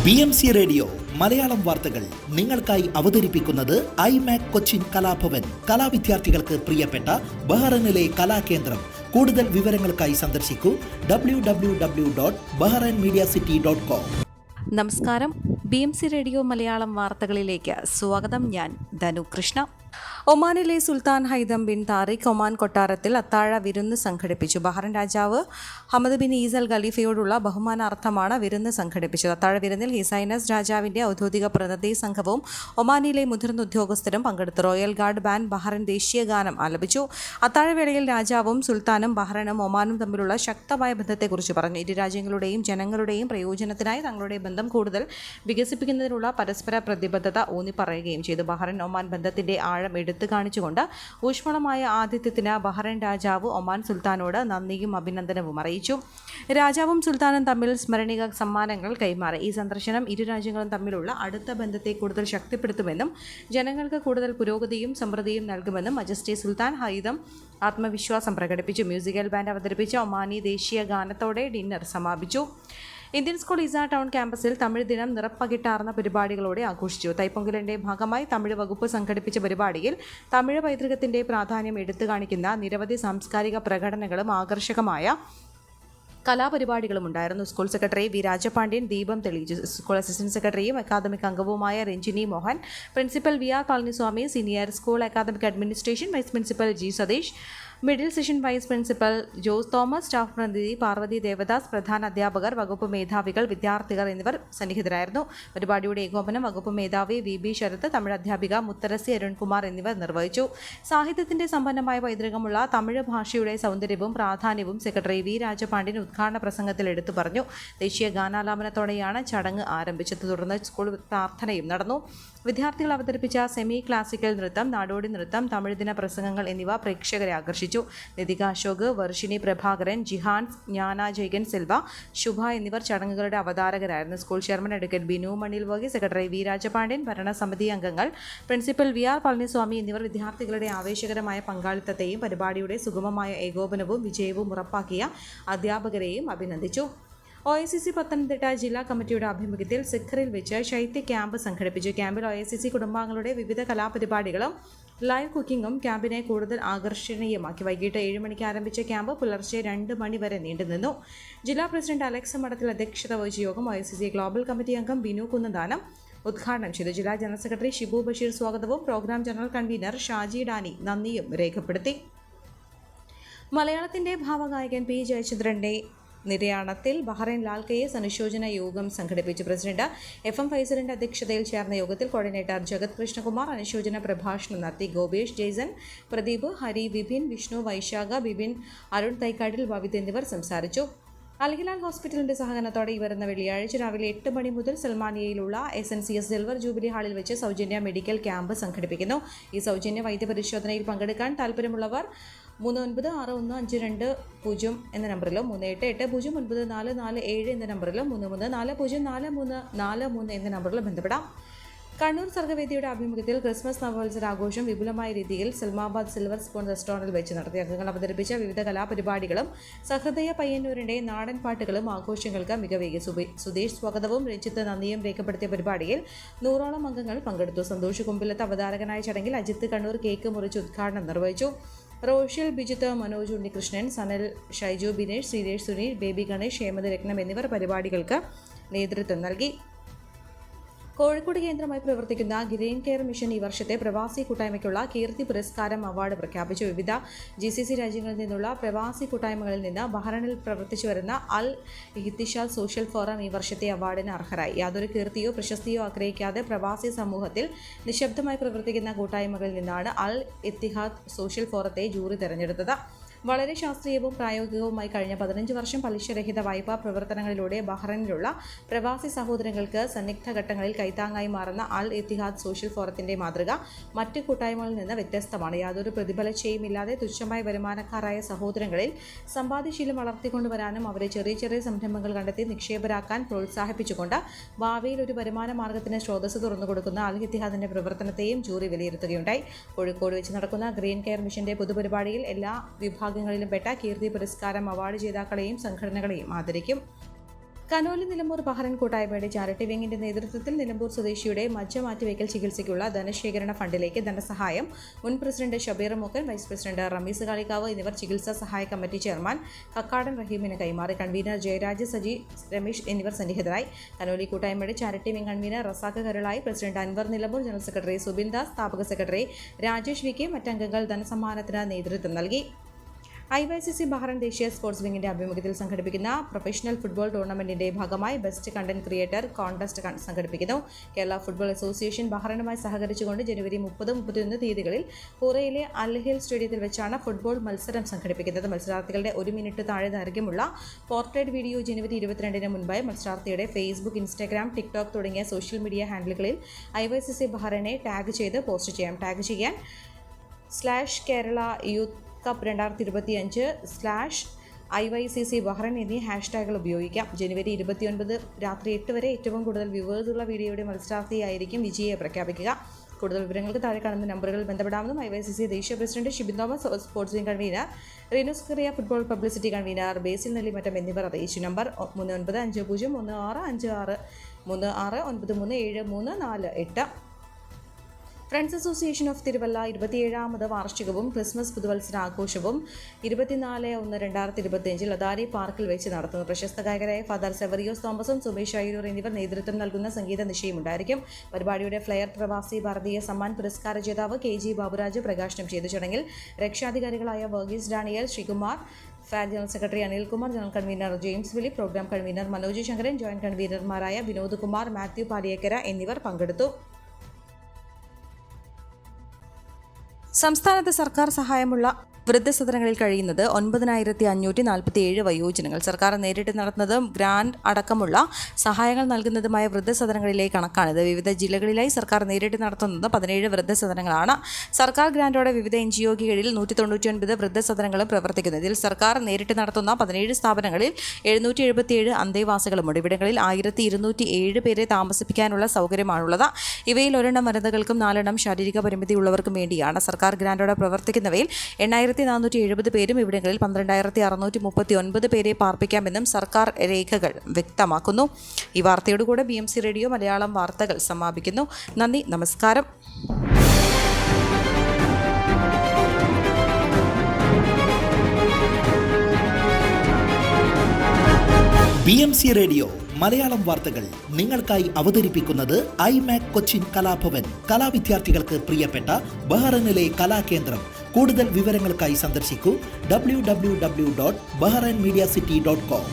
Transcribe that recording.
BMC radio Malayalam വാർത്തകൾ നിങ്ങൾക്കായി അവതരിപ്പിക്കുന്നത് ഐമാക് കൊച്ചിൻ കലാഭവൻ. കലാവിദ്യാർത്ഥികൾക്ക് പ്രിയപ്പെട്ട ബഹ്റൈനിലെ കലാകേന്ദ്രം. കൂടുതൽ വിവരങ്ങൾക്കായി സന്ദർശിക്കൂ www.bahrainmediacity.com. നമസ്കാരം. BMC റേഡിയോ മലയാളം വാർത്തകളിലേക്ക് സ്വാഗതം. ഞാൻ ധനു കൃഷ്ണ. ഒമാനിലെ സുൽത്താൻ ഹൈതം ബിൻ താരിഖ് ഒമാൻ കൊട്ടാരത്തിൽ അത്താഴ വിരുന്ന് സംഘടിപ്പിച്ചു. ബഹ്റൈൻ രാജാവ് ഹമദ് ബിൻ ഈസൽ ഖലീഫയോടുള്ള ബഹുമാനാർത്ഥമാണ് വിരുന്ന് സംഘടിപ്പിച്ചത്. അത്താഴ വിരുന്നിൽ ഹിസൈനസ് രാജാവിന്റെ ഔദ്യോഗിക പ്രതിനിധി സംഘവും ഒമാനിലെ മുതിർന്ന ഉദ്യോഗസ്ഥരും പങ്കെടുത്തു. റോയൽ ഗാർഡ് ബാൻഡ് ബഹ്റൈൻ ദേശീയ ഗാനം ആലപിച്ചു. അത്താഴവേളയിൽ രാജാവും സുൽത്താനും ബഹ്റൈനും ഒമാനും തമ്മിലുള്ള ശക്തമായ ബന്ധത്തെക്കുറിച്ച് പറഞ്ഞു. ഇരു രാജ്യങ്ങളുടെയും ജനങ്ങളുടെയും പ്രയോജനത്തിനായി തങ്ങളുടെ ബന്ധം കൂടുതൽ വികസിപ്പിക്കുന്നതിനുള്ള പരസ്പര പ്രതിബദ്ധത ഊന്നിപ്പറയുകയും ചെയ്തു. ബഹ്റൈൻ ഒമാൻ ബന്ധത്തിന്റെ ആഴം എടുത്തു കാണിച്ചുകൊണ്ട് ഊഷ്മളമായ ആതിഥ്യത്തിന് ബഹ്റൈൻ രാജാവ് ഒമാൻ സുൽത്താനോട് നന്ദിയും അഭിനന്ദനവും അറിയിച്ചു. രാജാവും സുൽത്താനും തമ്മിൽ സ്മരണിക സമ്മാനങ്ങൾ കൈമാറി. ഈ സന്ദർശനം ഇരു രാജ്യങ്ങളും തമ്മിലുള്ള അടുത്ത ബന്ധത്തെ കൂടുതൽ ശക്തിപ്പെടുത്തുമെന്നും ജനങ്ങൾക്ക് കൂടുതൽ പുരോഗതിയും സമൃദ്ധിയും നൽകുമെന്നും മജസ്റ്റി സുൽത്താൻ ഹൈതം ആത്മവിശ്വാസം പ്രകടിപ്പിച്ചു. മ്യൂസിക്കൽ ബാൻഡ് അവതരിപ്പിച്ച ഒമാനി ദേശീയ ഗാനത്തോടെ ഡിന്നർ സമാപിച്ചു. ഇന്ത്യൻ സ്കൂൾ ഇസ ടൗൺ ക്യാമ്പസിൽ തമിഴ് ദിനം നിറപ്പകിട്ടാർന്ന പരിപാടികളോടെ ആഘോഷിച്ചു. തൈപ്പൊങ്കലിന്റെ ഭാഗമായി തമിഴ് വകുപ്പ് സംഘടിപ്പിച്ച പരിപാടിയിൽ തമിഴ് പൈതൃകത്തിന്റെ പ്രാധാന്യം എടുത്തു കാണിക്കുന്ന നിരവധി സാംസ്കാരിക പ്രകടനങ്ങളും ആകർഷകമായ കലാപരിപാടികളും ഉണ്ടായിരുന്നു. സ്കൂൾ സെക്രട്ടറി വി രാജപാണ്ഡ്യൻ ദീപം തെളിയിച്ചു. സ്കൂൾ അസിസ്റ്റന്റ് സെക്രട്ടറിയും അക്കാദമിക് അംഗവുമായ Ranjini Mohan, principal VR Palaniswami, senior school academic administration vice principal G Satheesh, middle session vice principal Jose Thomas, staff പ്രതിനിധി പാർവതി ദേവദാസ്, പ്രധാന അധ്യാപകർ, വകുപ്പ് മേധാവികൾ, വിദ്യാർത്ഥികൾ എന്നിവർ സന്നിഹിതരായിരുന്നു. പരിപാടിയുടെ ഏകോപനം വകുപ്പ് മേധാവി VB ശരത്, തമിഴ് അധ്യാപിക മുത്തരസി അരുൺകുമാർ എന്നിവർ നിർവഹിച്ചു. സാഹിത്യത്തിന്റെ സമ്പന്നമായ പൈതൃകമുള്ള തമിഴ് ഭാഷയുടെ സൗന്ദര്യവും പ്രാധാന്യവും സെക്രട്ടറി വി രാജപാണ്ഡ്യൻ ഉദ്ഘാടന പ്രസംഗത്തിൽ എടുത്തു പറഞ്ഞു. ദേശീയ ഗാനാലാപനത്തോടെയാണ് ചടങ്ങ് ആരംഭിച്ചത്. തുടർന്ന് സ്കൂൾ പ്രാർത്ഥനയും നടന്നു. വിദ്യാർത്ഥികൾ അവതരിപ്പിച്ച സെമി ക്ലാസിക്കൽ നൃത്തം, നാടോടി നൃത്തം, തമിഴ് ദിന പ്രസംഗങ്ങൾ എന്നിവ പ്രേക്ഷകരെ ആകർഷിച്ചു. ലതിക അശോക്, വർഷിനി പ്രഭാകരൻ, ജിഹാൻസ്, ജ്ഞാന ജയകൻ സിൽവ, ശുഭ എന്നിവർ ചടങ്ങുകളുടെ അവതാരകരായിരുന്നു. School chairman advocate Binu Manil Varghese, secretary V Rajapandian, ഭരണസമിതി അംഗങ്ങൾ, പ്രിൻസിപ്പൽ VR പളനിസ്വാമി എന്നിവർ വിദ്യാർത്ഥികളുടെ ആവേശകരമായ പങ്കാളിത്തത്തെയും പരിപാടിയുടെ സുഗമമായ ഏകോപനവും വിജയവും ഉറപ്പാക്കിയ അധ്യാപകരെയും അഭിനന്ദിച്ചു. OICC പത്തനംതിട്ട ജില്ലാ കമ്മിറ്റിയുടെ ആഭിമുഖ്യത്തിൽ സിഖറിൽ വെച്ച് ശൈത്യ ക്യാമ്പ് സംഘടിപ്പിച്ചു. ക്യാമ്പിൽ OICC കുടുംബാംഗങ്ങളുടെ വിവിധ കലാപരിപാടികളും ലൈവ് കുക്കിംഗും ക്യാമ്പിനെ കൂടുതൽ ആകർഷണീയമാക്കി. വൈകിട്ട് 7 മണിക്ക് ആരംഭിച്ച ക്യാമ്പ് പുലർച്ചെ 2 മണി വരെ നീണ്ടുനിന്നു. ജില്ലാ പ്രസിഡന്റ് അലക്സ് മഠത്തിൽ അധ്യക്ഷത വഹിച്ച യോഗം OICC ഗ്ലോബൽ കമ്മിറ്റി അംഗം ബിനു കുന്നന്താനം ഉദ്ഘാടനം ചെയ്തു. ജില്ലാ ജനറൽ സെക്രട്ടറി ഷിബു ബഷീർ സ്വാഗതവും program general convener Shaji Dani നന്ദിയും രേഖപ്പെടുത്തി. മലയാളത്തിന്റെ ഭാവഗായകൻ P ജയചന്ദ്രന്റെ നിര്യാണത്തിൽ ബഹ്റൈൻ ലാൽ KS അനുശോചന യോഗം സംഘടിപ്പിച്ചു. പ്രസിഡന്റ് FM ഫൈസലിന്റെ അധ്യക്ഷതയിൽ ചേർന്ന യോഗത്തിൽ കോർഡിനേറ്റർ ജഗത് കൃഷ്ണകുമാർ അനുശോചന പ്രഭാഷണം നടത്തി. ഗോപേഷ്, ജെയ്സൺ, പ്രദീപ്, ഹരി, വിപിൻ, വിഷ്ണു, വൈശാഖ, ബിപിൻ, അരുൺ തൈക്കാടിൽ, വവിദ് എന്നിവർ സംസാരിച്ചു. അൽഹിലാൽ ഹോസ്പിറ്റലിന്റെ സഹകരണത്തോടെ ഈ വരുന്ന വെള്ളിയാഴ്ച രാവിലെ 8 മണി മുതൽ സൽമാനിയയിലുള്ള SNCS സിൽവർ ജൂബിലി ഹാളിൽ വെച്ച് സൗജന്യ മെഡിക്കൽ ക്യാമ്പ് സംഘടിപ്പിക്കുന്നു. ഈ സൗജന്യ വൈദ്യപരിശോധനയിൽ പങ്കെടുക്കാൻ താൽപ്പര്യമുള്ളവർ 396520 എന്ന നമ്പറിലോ 38809447 എന്ന നമ്പറിലോ 33404343 എന്ന നമ്പറിലോ ബന്ധപ്പെടാം. കണ്ണൂർ സർഗവേദിയുടെ ആഭിമുഖ്യത്തിൽ ക്രിസ്മസ് നവവത്സരാഘോഷം വിപുലമായ രീതിയിൽ സൽമാബാദ് സിൽവർ സ്പൂൺ റെസ്റ്റോറന്റിൽ വെച്ച് നടത്തി. അംഗങ്ങൾ അവതരിപ്പിച്ച വിവിധ കലാപരിപാടികളും സഹൃദയ പയ്യന്നൂരിന്റെ നാടൻ പാട്ടുകളും ആഘോഷങ്ങൾക്ക് മികവേകി. സുധീഷ് സ്വാഗതവും രഞ്ജിത്ത് നന്ദിയും രേഖപ്പെടുത്തിയ പരിപാടിയിൽ 100ഓളം അംഗങ്ങൾ പങ്കെടുത്തു. സന്തോഷ് കുമ്പിലത്ത് അവതാരകനായ ചടങ്ങിൽ അജിത്ത് കണ്ണൂർ കേക്ക് മുറിച്ച് ഉദ്ഘാടനം നിർവഹിച്ചു. റോഷ്യൽ, ബിജിത്ത്, മനോജ്, ഉണ്ണികൃഷ്ണൻ, സനൽ, ഷൈജു, ബിനേഷ്, ശ്രീരേഷ്, സുനിൽ, ബേബി ഗണേഷ്, ഹേമന്ത് രത്നം എന്നിവർ പരിപാടികൾക്ക് നേതൃത്വം നൽകി. കോഴിക്കോട് കേന്ദ്രമായി പ്രവർത്തിക്കുന്ന ഗ്രീൻ കെയർ മിഷൻ ഈ വർഷത്തെ പ്രവാസി കൂട്ടായ്മയ്ക്കുള്ള കീർത്തി പുരസ്കാരം അവാർഡ് പ്രഖ്യാപിച്ചു. വിവിധ GCC രാജ്യങ്ങളിൽ നിന്നുള്ള പ്രവാസി കൂട്ടായ്മകളിൽ നിന്ന് ബഹ്റൈനിൽ പ്രവർത്തിച്ചു വരുന്ന അൽ ഇഹ്തിഷാദ് സോഷ്യൽ ഫോറം ഈ വർഷത്തെ അവാർഡിന് അർഹരായി. യാതൊരു കീർത്തിയോ പ്രശസ്തിയോ ആഗ്രഹിക്കാതെ പ്രവാസി സമൂഹത്തിൽ നിശബ്ദമായി പ്രവർത്തിക്കുന്ന കൂട്ടായ്മകളിൽ നിന്നാണ് അൽ ഇത്തിഹാദ് സോഷ്യൽ ഫോറത്തെ ജൂറി തെരഞ്ഞെടുത്തത്. വളരെ ശാസ്ത്രീയവും പ്രായോഗികവുമായി കഴിഞ്ഞ 15 വർഷം പലിശരഹിത വായ്പാ പ്രവർത്തനങ്ങളിലൂടെ ബഹ്റൈനിലുള്ള പ്രവാസി സഹോദരങ്ങൾക്ക് സന്നിഗ്ധ ഘട്ടങ്ങളിൽ കൈത്താങ്ങായി മാറുന്ന അൽ ഇത്തിഹാദ് സോഷ്യൽ ഫോറത്തിന്റെ മാതൃക മറ്റ് കൂട്ടായ്മകളിൽ നിന്ന് വ്യത്യസ്തമാണ്. യാതൊരു പ്രതിഫലച്ചയുമില്ലാതെ തുച്ഛമായ വരുമാനക്കാരായ സഹോദരങ്ങളിൽ സമ്പാദ്യശീലം വളർത്തിക്കൊണ്ടുവരാനും അവരെ ചെറിയ ചെറിയ സംരംഭങ്ങൾ കണ്ടെത്തി നിക്ഷേപരാക്കാൻ പ്രോത്സാഹിപ്പിച്ചുകൊണ്ട് ഭാവിയിൽ ഒരു വരുമാന മാർഗത്തിന് സ്രോതസ് തുറന്നുകൊടുക്കുന്ന അൽ ഇത്തിഹാദിന്റെ പ്രവർത്തനത്തെയും ജൂറി വിലയിരുത്തുകയുണ്ടായി. കോഴിക്കോട് വെച്ച് നടക്കുന്ന ഗ്രീൻ കെയർ മിഷന്റെ പൊതുപരിപാടിയിൽ എല്ലാ വിഭാഗങ്ങളിലും പെട്ട കീർത്തി പുരസ്കാരം അവാർഡ് ജേതാക്കളെയും സംഘടനകളെയും ആദരിക്കും. കനോലി നിലമ്പൂർ ബഹ്റൈൻ കൂട്ടായ്മയുടെ ചാരിറ്റി വിങ്ങിന്റെ നേതൃത്വത്തിൽ നിലമ്പൂർ സ്വദേശിയുടെ മജ്ജ മാറ്റിവയ്ക്കൽ ചികിത്സയ്ക്കുള്ള ധനശേഖരണ ഫണ്ടിലേക്ക് ധനസഹായം മുൻ പ്രസിഡന്റ് ഷബീർ മൂക്കൻ, വൈസ് പ്രസിഡന്റ് റമീസ് കാളിക്കാവ് എന്നിവർ ചികിത്സാ സഹായ കമ്മിറ്റി ചെയർമാൻ കക്കാടൻ റഹീമിന് കൈമാറി. കൺവീനർ ജയരാജ്, സജി, രമേശ് എന്നിവർ സന്നിഹിതരായി. കനോലി കൂട്ടായ്മയുടെ charity wing convener Razak Karulai, president Anvar Nilambur, general secretary Subin Das, സ്ഥാപക സെക്രട്ടറി രാജേഷ് വി കെ, മറ്റംഗങ്ങൾ ധനസമ്മാനത്തിന് നേതൃത്വം നൽകി. IYCC ബഹ്റൈൻ ദേശീയ സ്പോർട്സ് വിങ്ങിന്റെ ആഭിമുഖ്യത്തിൽ സംഘടിപ്പിക്കുന്ന പ്രൊഫഷണൽ ഫുട്ബോൾ ടൂർണമെന്റിന്റെ ഭാഗമായി ബെസ്റ്റ് കണ്ടന്റ് ക്രിയേറ്റർ കോൺടെസ്റ്റ് സംഘടിപ്പിക്കുന്നു. കേരള ഫുട്ബോൾ അസോസിയേഷൻ ബഹ്റൈനുമായി സഹകരിച്ചുകൊണ്ട് ജനുവരി 30, 31 തീയതികളിൽ ഹുറയിലെ അൽഹിൽ സ്റ്റേഡിയത്തിൽ വെച്ചാണ് ഫുട്ബോൾ മത്സരം സംഘടിപ്പിക്കുന്നത്. മത്സരാർത്ഥികളുടെ 1 മിനിറ്റ് താഴെ ദൈർഘ്യമുള്ള പോർട്രേറ്റ് വീഡിയോ ജനുവരി 22 മുൻപായി മത്സരാർത്ഥിയുടെ ഫേസ്ബുക്ക്, ഇൻസ്റ്റാഗ്രാം, ടിക്ടോക്ക് തുടങ്ങിയ സോഷ്യൽ മീഡിയ ഹാൻഡിലുകളിൽ IYCC ബഹ്റൈനെ ടാഗ് ചെയ്ത് പോസ്റ്റ് ചെയ്യാം. ടാഗ് ചെയ്യാൻ /Kerala Youth Cup 2025 /IYCC Bahrain എന്നീ ഹാഷ്ടാഗുകൾ ഉപയോഗിക്കാം. ജനുവരി 29 രാത്രി 8 വരെ ഏറ്റവും കൂടുതൽ വ്യൂവേഴ്സുള്ള വീഡിയോയുടെ മത്സരാർത്ഥിയായിരിക്കും വിജയിയെ പ്രഖ്യാപിക്കുക. കൂടുതൽ വിവരങ്ങൾക്ക് താഴെ കാണുന്ന നമ്പറുകളിൽ ബന്ധപ്പെടാമെന്നും IYCC ദേശീയ president Shibin Thomas, sports wing convener Reenos Kariya, football publicity convener Basil Nellimattam എന്നിവർ അറിയിച്ചു. Number 3950163693737348. Friends association of Thiruvalla 27ാമത് വാർഷികവും ക്രിസ്മസ് പുതുവത്സരാഘോഷവും 24/1/2025 അദാരി പാർക്കിൽ വെച്ച് നടത്തുന്നു. പ്രശസ്ത ഗായകരായ ഫാദർ സെവറിയോസ് തോമസും സുമേഷ് അയ്യൂർ എന്നിവർ നേതൃത്വം നൽകുന്ന സംഗീത നിശയുമുണ്ടായിരിക്കും. പരിപാടിയുടെ ഫ്ലെയർ പ്രവാസി ഭാരതീയ സമ്മാൻ പുരസ്കാര ജേതാവ് KG ബാബുരാജ് പ്രകാശനം ചെയ്തു. ചടങ്ങിൽ രക്ഷാധികാരികളായ വർഗീസ് ഡാനിയൽ, ശ്രീകുമാർ, ഫാഡ് general secretary Anilkumar, general convener James Vili, programme convener Manoj Shankaran, joint കൺവീനർമാരായ വിനോദ് കുമാർ, മാത്യു പാലിയേക്കര എന്നിവർ പങ്കെടുത്തു. സംസ്ഥാനത്ത് സർക്കാർ സഹായമുള്ള വൃദ്ധസദനങ്ങളിൽ കഴിയുന്നത് 9547 വയോജനങ്ങൾ. സർക്കാർ നേരിട്ട് നടത്തുന്നതും ഗ്രാന്റ് അടക്കമുള്ള സഹായങ്ങൾ നൽകുന്നതുമായ വൃദ്ധസദനങ്ങളിലെ കണക്കാണിത്. വിവിധ ജില്ലകളിലായി സർക്കാർ നേരിട്ട് നടത്തുന്നത് 17 വൃദ്ധസദനങ്ങളാണ്. സർക്കാർ ഗ്രാന്റോടെ വിവിധ NGO കീഴിൽ 199 വൃദ്ധസദനങ്ങളും പ്രവർത്തിക്കുന്നു. ഇതിൽ സർക്കാർ നേരിട്ട് നടത്തുന്ന 17 സ്ഥാപനങ്ങളിൽ 777 അന്തേവാസികളുമുണ്ട്. ഇവിടങ്ങളിൽ 1207 പേരെ താമസിപ്പിക്കാനുള്ള സൗകര്യമാണുള്ളത്. ഇവയിൽ 1 വനിതകൾക്കും 4 ശാരീരിക പരിമിതിയുള്ളവർക്കും വേണ്ടിയാണ്. സർക്കാർ ഗ്രാന്റോടെ പ്രവർത്തിക്കുന്നവയിൽ 8470 പേരും ഇവിടങ്ങളിൽ 12639 പേരെ പാർപ്പിക്കാമെന്നും സർക്കാർ രേഖകൾ വ്യക്തമാക്കുന്നു. ഈ വാർത്തയോടുകൂടെ BMC റേഡിയോ മലയാളം വാർത്തകൾ സമാപിക്കുന്നു. നന്ദി, നമസ്കാരം. BMC റേഡിയോ മലയാളം വാർത്തകൾ നിങ്ങൾക്കായി അവതരിപ്പിക്കുന്നത് IMAC കൊച്ചിൻ കലാഭവൻ. കലാവിദ്യാർത്ഥികൾക്ക് പ്രിയപ്പെട്ട ബഹ്റൈനിലെ കലാകേന്ദ്രം. കൂടുതൽ വിവരങ്ങൾക്കായി സന്ദർശിക്കൂ www.bahrainmediacity.com.